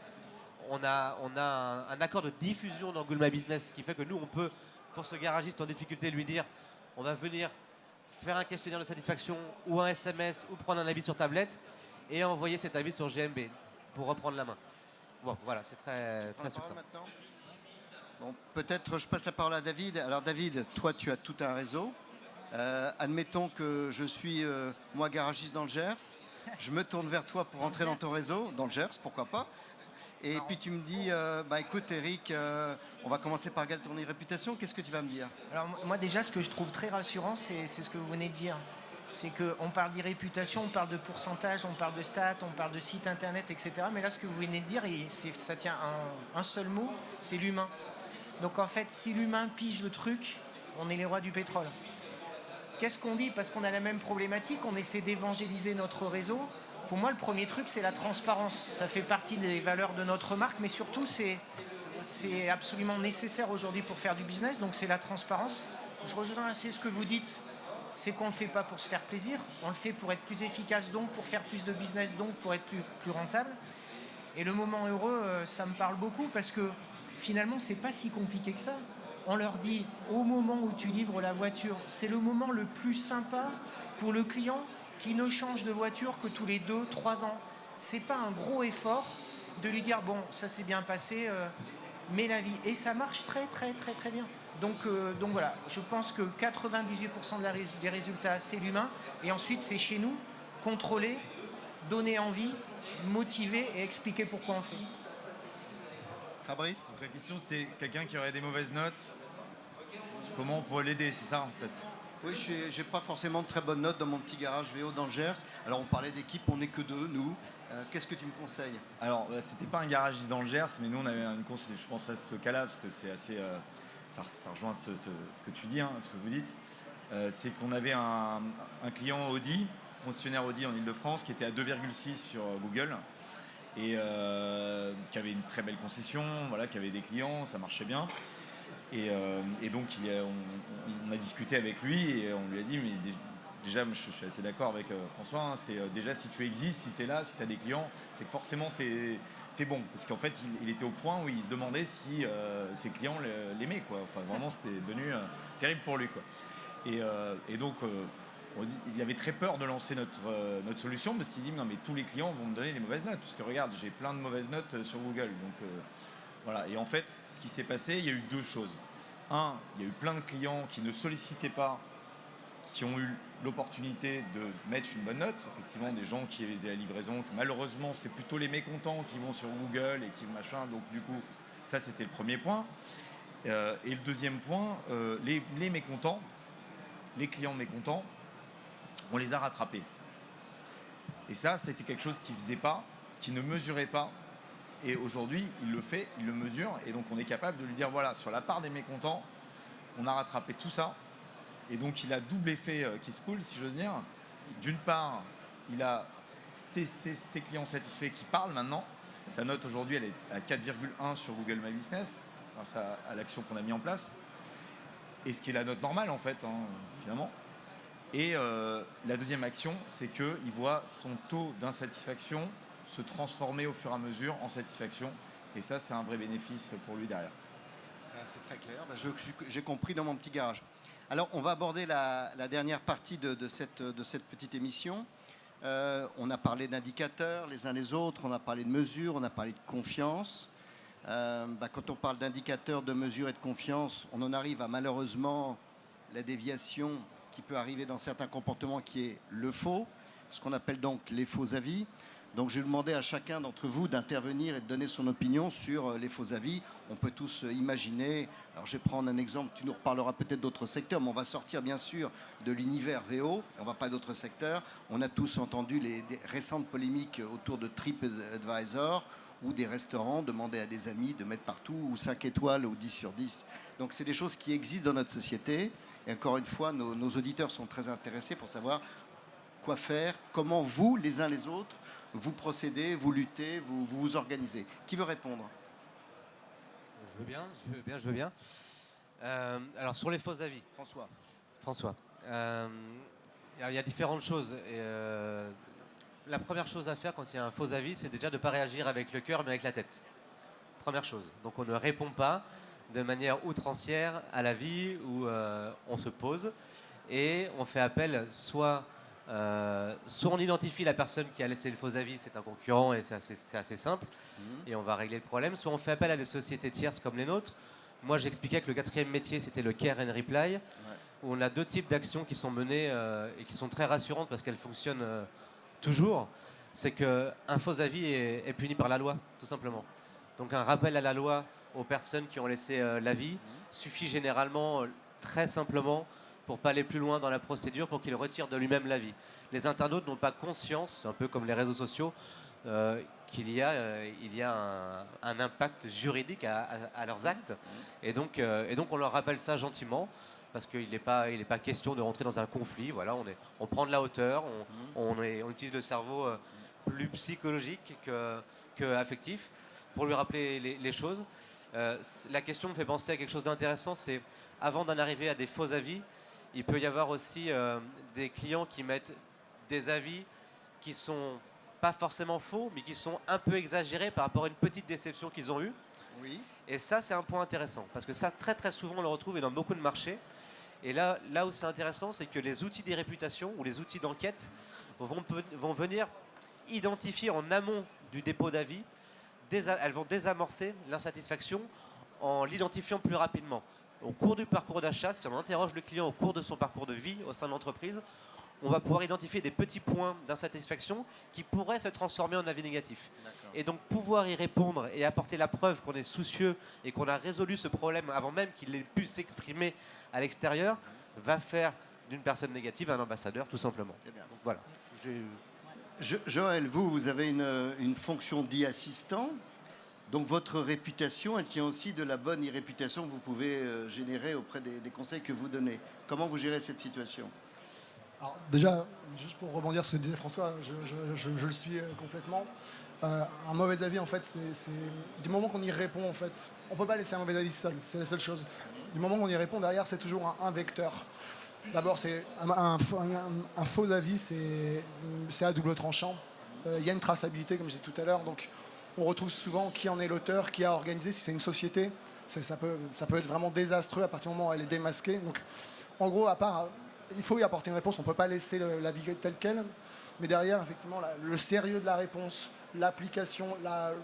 on a un accord de diffusion dans Google My Business qui fait que nous, on peut, pour ce garagiste en difficulté, lui dire on va venir faire un questionnaire de satisfaction ou un SMS ou prendre un avis sur tablette et envoyer cet avis sur GMB pour reprendre la main. Bon, voilà, c'est très succinct. Bon, peut-être je passe la parole à David. Alors David, toi, tu as tout un réseau. Admettons que je suis, moi, garagiste dans le Gers. Je me tourne vers toi pour entrer dans ton réseau, dans le Gers, pourquoi pas. Et Alors- puis tu me dis, écoute Eric, on va commencer par Galtournier Réputation. Qu'est-ce que tu vas me dire? Alors moi déjà, ce que je trouve très rassurant, c'est ce que vous venez de dire. C'est qu'on parle d'irréputation, on parle de pourcentage, on parle de stats, on parle de site internet, etc. Mais là, ce que vous venez de dire, ça tient à un seul mot, c'est l'humain. Donc en fait, si l'humain pige le truc, on est les rois du pétrole. Qu'est-ce qu'on dit? Parce qu'on a la même problématique, on essaie d'évangéliser notre réseau. Pour moi, le premier truc, c'est la transparence. Ça fait partie des valeurs de notre marque, mais surtout, c'est absolument nécessaire aujourd'hui pour faire du business, donc c'est la transparence. Je rejoins assez ce que vous dites, c'est qu'on ne le fait pas pour se faire plaisir, on le fait pour être plus efficace, donc pour faire plus de business, donc pour être plus rentable. Et le moment heureux, ça me parle beaucoup parce que finalement, c'est pas si compliqué que ça. On leur dit, au moment où tu livres la voiture, c'est le moment le plus sympa pour le client qui ne change de voiture que tous les 2-3 ans. C'est pas un gros effort de lui dire, bon, ça s'est bien passé, mais la vie. Et ça marche très, très, très, très bien. Donc voilà, je pense que 98% des résultats, c'est l'humain. Et ensuite, c'est chez nous, contrôler, donner envie, motiver et expliquer pourquoi on le fait. Fabrice? Donc la question c'était quelqu'un qui aurait des mauvaises notes, comment on pourrait l'aider, c'est ça en fait? Oui, j'ai pas forcément de très bonnes notes dans mon petit garage VO dans le Gers. Alors on parlait d'équipe, on n'est que deux, nous. Qu'est-ce que tu me conseilles? Alors c'était pas un garage dans le Gers, mais nous on avait une conseil, je pense à ce cas-là, parce que c'est assez... ça rejoint ce que tu dis, ce que vous dites. C'est qu'on avait un client Audi, concessionnaire Audi en Ile-de-France, qui était à 2,6 sur Google et qui avait une très belle concession, voilà, qui avait des clients, ça marchait bien. Et donc on a discuté avec lui et on lui a dit, mais déjà je suis assez d'accord avec François, c'est déjà si tu existes, si tu es là, si tu as des clients, c'est que forcément tu es bon. Parce qu'en fait, il était au point où il se demandait si ses clients l'aimaient, quoi. Enfin, vraiment, c'était devenu terrible pour lui, quoi. Et donc, il avait très peur de lancer notre solution parce qu'il dit, non, mais tous les clients vont me donner les mauvaises notes. Parce que regarde, j'ai plein de mauvaises notes sur Google. Donc, voilà. Et en fait, ce qui s'est passé, il y a eu deux choses. Un, il y a eu plein de clients qui ne sollicitaient pas, qui ont eu l'opportunité de mettre une bonne note. Effectivement, des gens qui faisaient la livraison. Malheureusement, c'est plutôt les mécontents qui vont sur Google et qui machin. Donc, du coup, ça, c'était le premier point. Et le deuxième point, les mécontents, les clients mécontents, on les a rattrapés. Et ça, c'était quelque chose qu'il ne faisait pas, qu'il ne mesurait pas. Et aujourd'hui, il le fait, il le mesure. Et donc, on est capable de lui dire, voilà, sur la part des mécontents, on a rattrapé tout ça. Et donc, il a double effet qui se coule, si j'ose dire. D'une part, il a ses clients satisfaits qui parlent maintenant. Sa note aujourd'hui, elle est à 4,1 sur Google My Business, grâce à l'action qu'on a mis en place. Et ce qui est la note normale, en fait, finalement. Et la deuxième action, c'est qu'il voit son taux d'insatisfaction se transformer au fur et à mesure en satisfaction. Et ça, c'est un vrai bénéfice pour lui derrière. C'est très clair. J'ai compris dans mon petit garage. Alors, on va aborder la dernière partie de cette petite émission. On a parlé d'indicateurs les uns les autres, on a parlé de mesures, on a parlé de confiance. Quand on parle d'indicateurs, de mesures et de confiance, on en arrive à malheureusement la déviation qui peut arriver dans certains comportements qui est le faux, ce qu'on appelle donc les faux avis. Donc je vais demander à chacun d'entre vous d'intervenir et de donner son opinion sur les faux avis. On peut tous imaginer, alors je vais prendre un exemple, tu nous reparleras peut-être d'autres secteurs, mais on va sortir bien sûr de l'univers VO, on ne va pas d'autres secteurs. On a tous entendu des récentes polémiques autour de TripAdvisor, ou des restaurants demander à des amis de mettre partout, ou 5 étoiles, ou 10 sur 10. Donc c'est des choses qui existent dans notre société. Et encore une fois, nos auditeurs sont très intéressés pour savoir quoi faire, comment vous, les uns les autres, vous procédez, vous luttez, vous vous organisez. Qui veut répondre? Je veux bien. Alors sur les faux avis. François. Il y a différentes choses. La première chose à faire quand il y a un faux avis, c'est déjà de ne pas réagir avec le cœur, mais avec la tête. Première chose. Donc on ne répond pas de manière outrancière à l'avis où on se pose et on fait appel soit on identifie la personne qui a laissé le faux avis, c'est un concurrent et c'est assez simple, et on va régler le problème, soit on fait appel à des sociétés tierces comme les nôtres. Moi j'expliquais que le quatrième métier c'était le care and reply, où on a deux types d'actions qui sont menées et qui sont très rassurantes parce qu'elles fonctionnent toujours. C'est qu'un faux avis est puni par la loi, tout simplement. Donc un rappel à la loi aux personnes qui ont laissé l'avis suffit généralement très simplement pour pas aller plus loin dans la procédure, pour qu'il retire de lui-même l'avis. Les internautes n'ont pas conscience, un peu comme les réseaux sociaux, qu'il y a un impact juridique à leurs actes. Et donc on leur rappelle ça gentiment, parce qu'il n'est pas question de rentrer dans un conflit. Voilà, on prend de la hauteur, on utilise le cerveau plus psychologique que affectif pour lui rappeler les choses. La question me fait penser à quelque chose d'intéressant, c'est avant d'en arriver à des faux avis, il peut y avoir aussi des clients qui mettent des avis qui sont pas forcément faux, mais qui sont un peu exagérés par rapport à une petite déception qu'ils ont eue. Oui. Et ça, c'est un point intéressant, parce que ça, très très souvent, on le retrouve et dans beaucoup de marchés. Et là où c'est intéressant, c'est que les outils des réputations ou les outils d'enquête vont venir identifier en amont du dépôt d'avis, elles vont désamorcer l'insatisfaction en l'identifiant plus rapidement. Au cours du parcours d'achat, si on interroge le client au cours de son parcours de vie au sein de l'entreprise, on va pouvoir identifier des petits points d'insatisfaction qui pourraient se transformer en avis négatif. Et donc pouvoir y répondre et apporter la preuve qu'on est soucieux et qu'on a résolu ce problème avant même qu'il ait pu s'exprimer à l'extérieur, va faire d'une personne négative un ambassadeur, tout simplement. Donc voilà. Joël, vous avez une fonction d'e-assistant. Donc votre réputation, elle tient aussi de la bonne réputation que vous pouvez générer auprès des conseils que vous donnez. Comment vous gérez cette situation? Alors déjà, juste pour rebondir sur ce que disait François, je le suis complètement. Un mauvais avis, en fait, c'est du moment qu'on y répond, en fait, on ne peut pas laisser un mauvais avis seul, c'est la seule chose. Du moment qu'on y répond, derrière, c'est toujours un vecteur. D'abord, c'est un faux avis, c'est à double tranchant. Il y a une traçabilité, comme je disais tout à l'heure, donc on retrouve souvent qui en est l'auteur, qui a organisé, si c'est une société. Ça peut être vraiment désastreux à partir du moment où elle est démasquée. Donc, en gros, il faut y apporter une réponse. On ne peut pas laisser l'avis tel quel. Mais derrière, effectivement, le sérieux de la réponse, l'application, la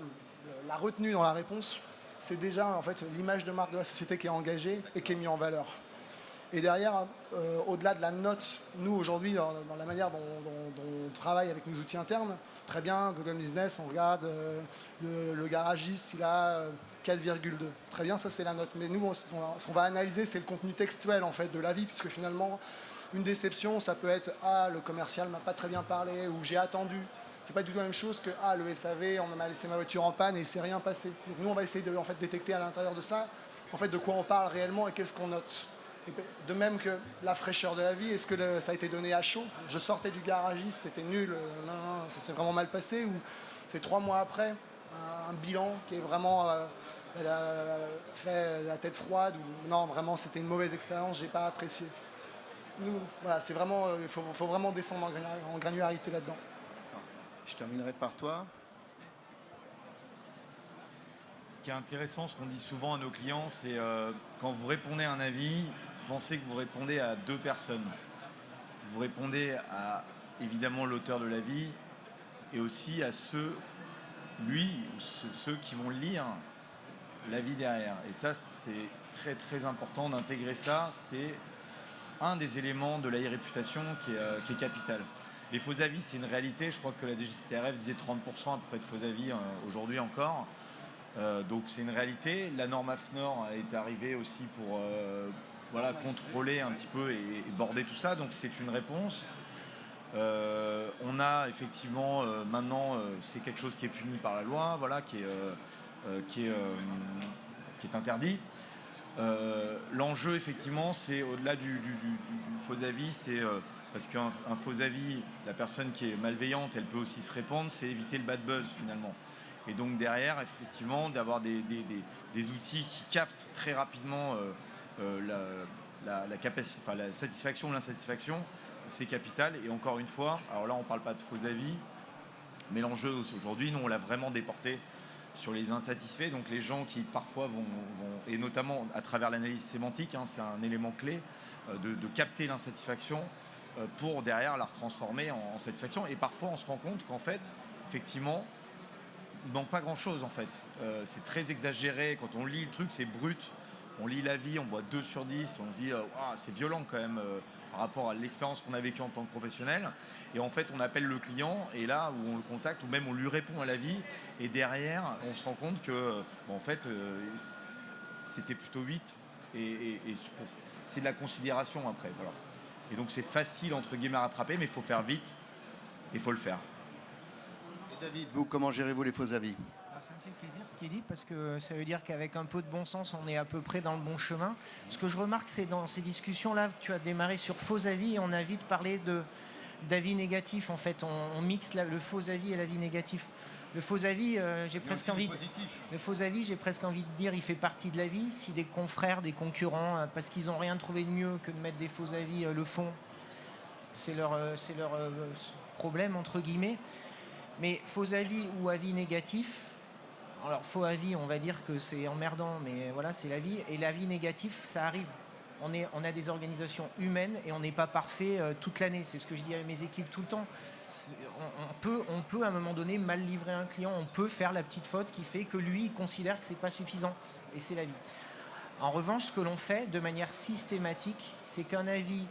retenue dans la réponse, c'est déjà en fait l'image de marque de la société qui est engagée et qui est mise en valeur. Et derrière, au-delà de la note, nous aujourd'hui, dans la manière dont on travaille avec nos outils internes, très bien, Google Business, on regarde, le garagiste, il a 4,2. Très bien, ça c'est la note. Mais nous, ce qu'on va analyser, c'est le contenu textuel en fait de l'avis, puisque finalement, une déception, ça peut être « Ah, le commercial m'a pas très bien parlé » ou « J'ai attendu ». C'est pas du tout la même chose que « Ah, le SAV, on m'a laissé ma voiture en panne et il s'est rien passé ». Donc nous, on va essayer de en fait, détecter à l'intérieur de ça, en fait, de quoi on parle réellement et qu'est-ce qu'on note. De même que la fraîcheur de la vie, est-ce que ça a été donné à chaud? Je sortais du garagiste, c'était nul, non, ça s'est vraiment mal passé, ou c'est 3 mois après, un bilan qui est vraiment elle a fait la tête froide, ou non, vraiment c'était une mauvaise expérience, j'ai pas apprécié. Nous, voilà, c'est vraiment, il faut vraiment descendre en granularité là-dedans. Je terminerai par toi. Ce qui est intéressant, ce qu'on dit souvent à nos clients, c'est quand vous répondez à un avis, pensez que vous répondez à 2 personnes. Vous répondez à, évidemment, l'auteur de l'avis et aussi à ceux qui vont lire l'avis derrière. Et ça, c'est très, très important d'intégrer ça. C'est un des éléments de la réputation qui est capital. Les faux avis, c'est une réalité. Je crois que la DGCCRF disait 30% à peu près de faux avis aujourd'hui encore. Donc c'est une réalité. La norme AFNOR est arrivée aussi pour contrôler un petit peu et border tout ça. Donc c'est une réponse. On a effectivement maintenant, c'est quelque chose qui est puni par la loi, voilà, qui est interdit. L'enjeu effectivement, c'est au-delà du faux avis, c'est parce qu'un faux avis, la personne qui est malveillante, elle peut aussi se répandre, c'est éviter le bad buzz finalement. Et donc derrière, effectivement, d'avoir des outils qui captent très rapidement la capacité, enfin, la satisfaction ou l'insatisfaction, c'est capital. Et encore une fois, alors là, on ne parle pas de faux avis, mais l'enjeu aujourd'hui, nous, on l'a vraiment déporté sur les insatisfaits. Donc les gens qui parfois vont et notamment à travers l'analyse sémantique, hein, c'est un élément clé de capter l'insatisfaction pour derrière la retransformer en satisfaction. Et parfois, on se rend compte qu'en fait, effectivement, il ne manque pas grand-chose en fait. C'est très exagéré. Quand on lit le truc, c'est brut. on lit l'avis, on voit 2 sur 10, on se dit Ouah, c'est violent quand même par rapport à l'expérience qu'on a vécue en tant que professionnel. Et en fait, on appelle le client et là où on le contacte ou même on lui répond à l'avis et derrière, on se rend compte que en fait, c'était plutôt 8 et c'est de la considération après. Voilà. Et donc c'est facile entre guillemets à rattraper, mais il faut faire vite et il faut le faire. Et David, vous, comment gérez-vous les faux avis? Ça me fait plaisir ce qu'il dit parce que ça veut dire qu'avec un peu de bon sens, on est à peu près dans le bon chemin. Ce que je remarque, c'est dans ces discussions-là, tu as démarré sur faux avis et on a vite parlé d'avis négatif. En fait, on mixe le faux avis et l'avis négatif. Le faux avis, j'ai presque envie de dire, il fait partie de la vie. Si des confrères, des concurrents, parce qu'ils n'ont rien trouvé de mieux que de mettre des faux avis, le font, c'est leur problème entre guillemets. Mais faux avis ou avis négatif. Alors, faux avis, on va dire que c'est emmerdant, mais voilà, c'est la vie. Et l'avis négatif, ça arrive. On a des organisations humaines et on n'est pas parfait toute l'année. C'est ce que je dis à mes équipes tout le temps. On peut, à un moment donné, mal livrer un client. On peut faire la petite faute qui fait que lui, il considère que ce n'est pas suffisant. Et c'est la vie. En revanche, ce que l'on fait de manière systématique, c'est qu'un avis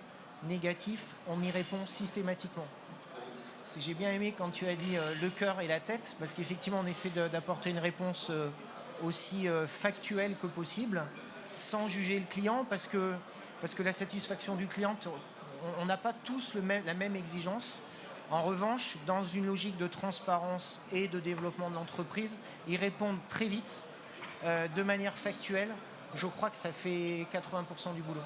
négatif, on y répond systématiquement. J'ai bien aimé quand tu as dit le cœur et la tête, parce qu'effectivement, on essaie d'apporter une réponse aussi factuelle que possible, sans juger le client, parce que la satisfaction du client, on n'a pas tous la même exigence. En revanche, dans une logique de transparence et de développement de l'entreprise, ils répondent très vite, de manière factuelle. Je crois que ça fait 80% du boulot.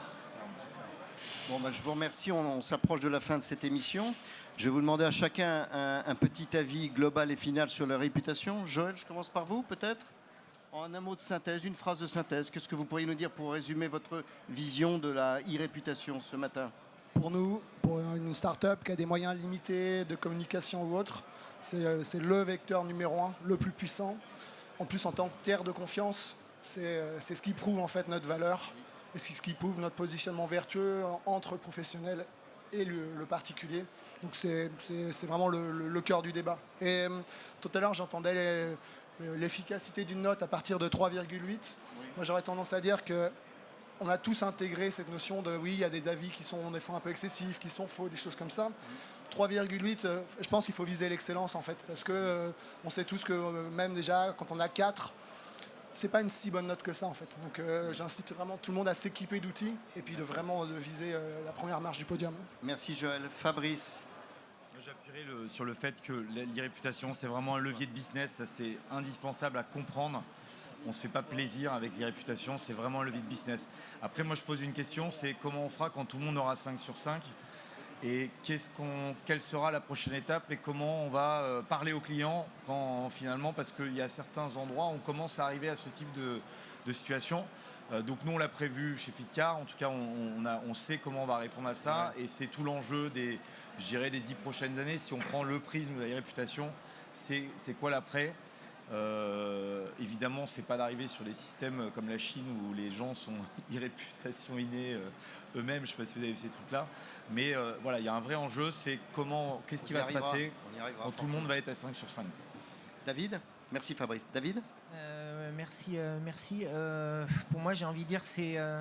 Bon, je vous remercie. On s'approche de la fin de cette émission. Je vais vous demander à chacun un petit avis global et final sur leur réputation. Joël, je commence par vous, peut-être. En un mot de synthèse, une phrase de synthèse. Qu'est-ce que vous pourriez nous dire pour résumer votre vision de la e-réputation ce matin? Pour nous, pour une start-up qui a des moyens limités de communication ou autre, c'est le vecteur numéro 1, le plus puissant. En plus, en tant que terre de confiance, c'est ce qui prouve en fait notre valeur et c'est ce qui prouve notre positionnement vertueux entre le professionnel et le particulier. Donc c'est vraiment le cœur du débat. Et tout à l'heure, j'entendais l'efficacité d'une note à partir de 3,8. Moi, j'aurais tendance à dire qu'on a tous intégré cette notion de oui, il y a des avis qui sont des fois un peu excessifs, qui sont faux, des choses comme ça. 3,8, je pense qu'il faut viser l'excellence en fait, parce que on sait tous que même déjà quand on a 4, c'est pas une si bonne note que ça en fait. Donc j'incite vraiment tout le monde à s'équiper d'outils et puis de viser la première marche du podium. Merci Joël. Fabrice. J'appuierai sur le fait que l'e-réputation, c'est vraiment un levier de business, ça c'est indispensable à comprendre. On ne se fait pas plaisir avec l'e-réputation, c'est vraiment un levier de business. Après, moi je pose une question, c'est comment on fera quand tout le monde aura 5 sur 5 et quelle sera la prochaine étape et comment on va parler aux clients quand finalement, parce qu'il y a certains endroits où on commence à arriver à ce type de situation. Donc nous on l'a prévu chez Fitcar, en tout cas on sait comment on va répondre à ça et c'est tout l'enjeu des 10 prochaines années. Si on prend le prisme de la réputation, c'est quoi l'après? Évidemment, c'est pas d'arriver sur des systèmes comme la Chine où les gens sont e-réputation innée eux-mêmes. Je sais pas si vous avez vu ces trucs-là, mais voilà, il y a un vrai enjeu, c'est qu'est-ce qui va se passer quand tout le monde va être à 5 sur 5. David. Merci Fabrice. David. Merci. Pour moi, j'ai envie de dire que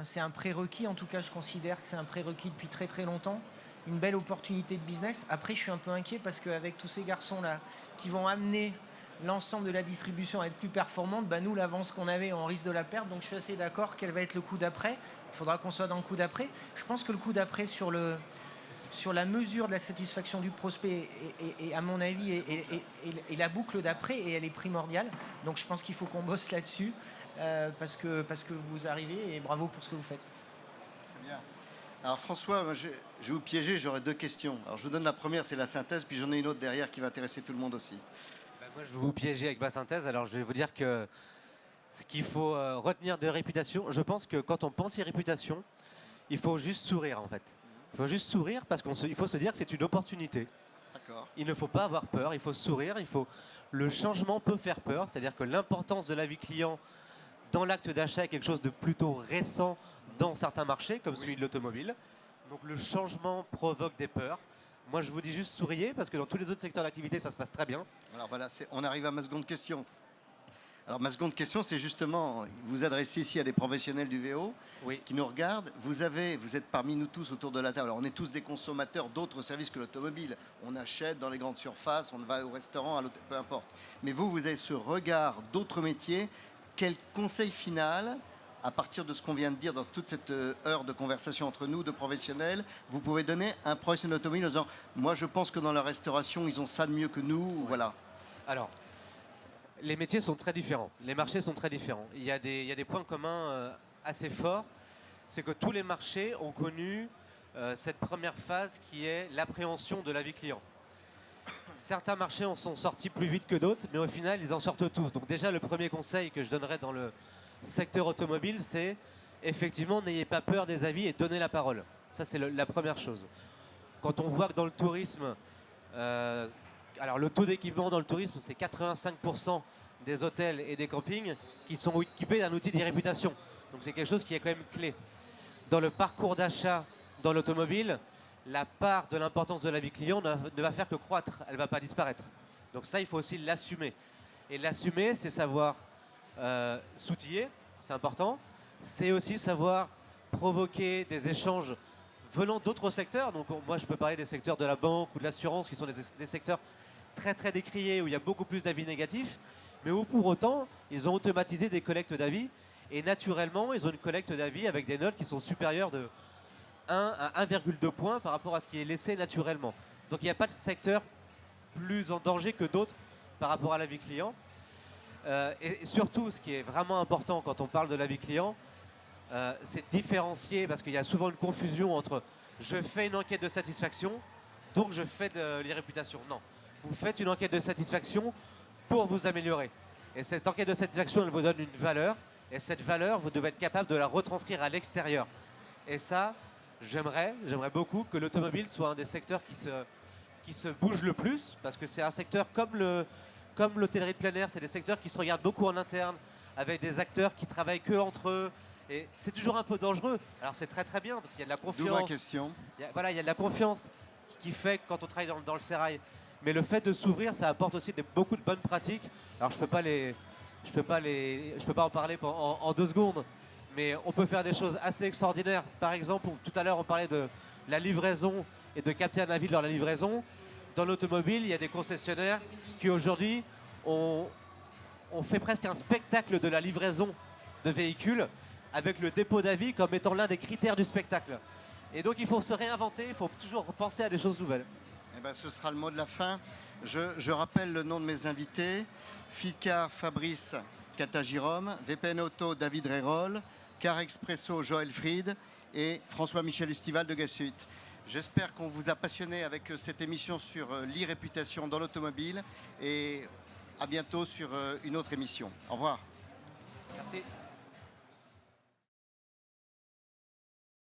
c'est un prérequis. En tout cas, je considère que c'est un prérequis depuis très très longtemps. Une belle opportunité de business. Après, je suis un peu inquiet parce qu'avec tous ces garçons-là qui vont amener l'ensemble de la distribution à être plus performante, nous, l'avance qu'on avait, on risque de la perdre. Donc, je suis assez d'accord. Quel va être le coup d'après? Il faudra qu'on soit dans le coup d'après. Je pense que le coup d'après sur la mesure de la satisfaction du prospect et à mon avis, et la boucle d'après, et elle est primordiale. Donc, je pense qu'il faut qu'on bosse là-dessus parce que vous arrivez et bravo pour ce que vous faites. Bien. Alors François, je vais vous piéger, j'aurai 2 questions. Alors je vous donne la première, c'est la synthèse, puis j'en ai une autre derrière qui va intéresser tout le monde aussi. Moi, je vais vous piéger avec ma synthèse. Alors, je vais vous dire que ce qu'il faut retenir de réputation, je pense que quand on pense à réputation, il faut juste sourire en fait. Il faut juste sourire parce qu'il faut se dire que c'est une opportunité. D'accord. Il ne faut pas avoir peur, il faut sourire, le changement peut faire peur, c'est-à-dire que l'importance de l'avis client dans l'acte d'achat est quelque chose de plutôt récent dans certains marchés, comme celui de l'automobile. Donc le changement provoque des peurs. Moi, je vous dis juste souriez, parce que dans tous les autres secteurs d'activité, ça se passe très bien. Alors voilà, on arrive à ma seconde question. Alors ma seconde question, c'est justement, vous vous adressez ici à des professionnels du VO Oui. qui nous regardent. Vous êtes parmi nous tous autour de la table. Alors on est tous des consommateurs d'autres services que l'automobile. On achète dans les grandes surfaces, on va au restaurant, à l'hôtel, peu importe. Mais vous avez ce regard d'autres métiers. Quel conseil final, à partir de ce qu'on vient de dire dans toute cette heure de conversation entre nous, de professionnels, vous pouvez donner à un professionnel automobile en disant, moi je pense que dans la restauration, ils ont ça de mieux que nous, ou voilà. Alors, les métiers sont très différents, les marchés sont très différents. Il y a des points communs assez forts. C'est que tous les marchés ont connu cette première phase qui est l'appréhension de l'avis client. Certains marchés en sont sortis plus vite que d'autres, mais au final, ils en sortent tous. Donc déjà, le premier conseil que je donnerais dans le secteur automobile, c'est effectivement, n'ayez pas peur des avis et donnez la parole. Ça, c'est la première chose. Quand on voit que dans le tourisme, alors le taux d'équipement dans le tourisme, c'est 85% des hôtels et des campings qui sont équipés d'un outil d'e-réputation. Donc c'est quelque chose qui est quand même clé. Dans le parcours d'achat dans l'automobile, la part de l'importance de l'avis client ne va faire que croître, elle ne va pas disparaître. Donc ça, il faut aussi l'assumer. Et l'assumer, c'est savoir s'outiller, c'est important. C'est aussi savoir provoquer des échanges venant d'autres secteurs. Donc moi, je peux parler des secteurs de la banque ou de l'assurance, qui sont des secteurs très très décriés, où il y a beaucoup plus d'avis négatifs, mais où pour autant, ils ont automatisé des collectes d'avis, et naturellement, ils ont une collecte d'avis avec des notes qui sont supérieures de 1 à 1,2 points par rapport à ce qui est laissé naturellement. Donc il n'y a pas de secteur plus en danger que d'autres par rapport à l'avis client. Et surtout, ce qui est vraiment important quand on parle de l'avis client, c'est différencier, parce qu'il y a souvent une confusion entre je fais une enquête de satisfaction, donc je fais de l'e-réputation. Non, vous faites une enquête de satisfaction pour vous améliorer. Et cette enquête de satisfaction, elle vous donne une valeur, et cette valeur, vous devez être capable de la retranscrire à l'extérieur. Et ça, j'aimerais beaucoup que l'automobile soit un des secteurs qui se bouge le plus, parce que c'est un secteur comme l'hôtellerie de plein air, c'est des secteurs qui se regardent beaucoup en interne, avec des acteurs qui travaillent que entre eux. Et c'est toujours un peu dangereux. Alors c'est très très bien, parce qu'il y a de la confiance. D'où ma question. Il y a de la confiance qui fait que quand on travaille dans le sérail. Mais le fait de s'ouvrir, ça apporte aussi beaucoup de bonnes pratiques. Alors je peux pas en parler en 2 secondes, mais on peut faire des choses assez extraordinaires. Par exemple, tout à l'heure on parlait de la livraison et de capter un avis lors de la livraison. Dans l'automobile, il y a des concessionnaires qui aujourd'hui ont fait presque un spectacle de la livraison de véhicules, avec le dépôt d'avis comme étant l'un des critères du spectacle. Et donc il faut se réinventer, il faut toujours penser à des choses nouvelles. Eh ben, ce sera le mot de la fin. Je rappelle le nom de mes invités. Ficar Fabrice Catagirom, VPN Auto David Rérol, Car Expresso Joël Fried et François-Michel Estival de Gassuit. J'espère qu'on vous a passionné avec cette émission sur l'e-réputation dans l'automobile, et à bientôt sur une autre émission. Au revoir. Merci.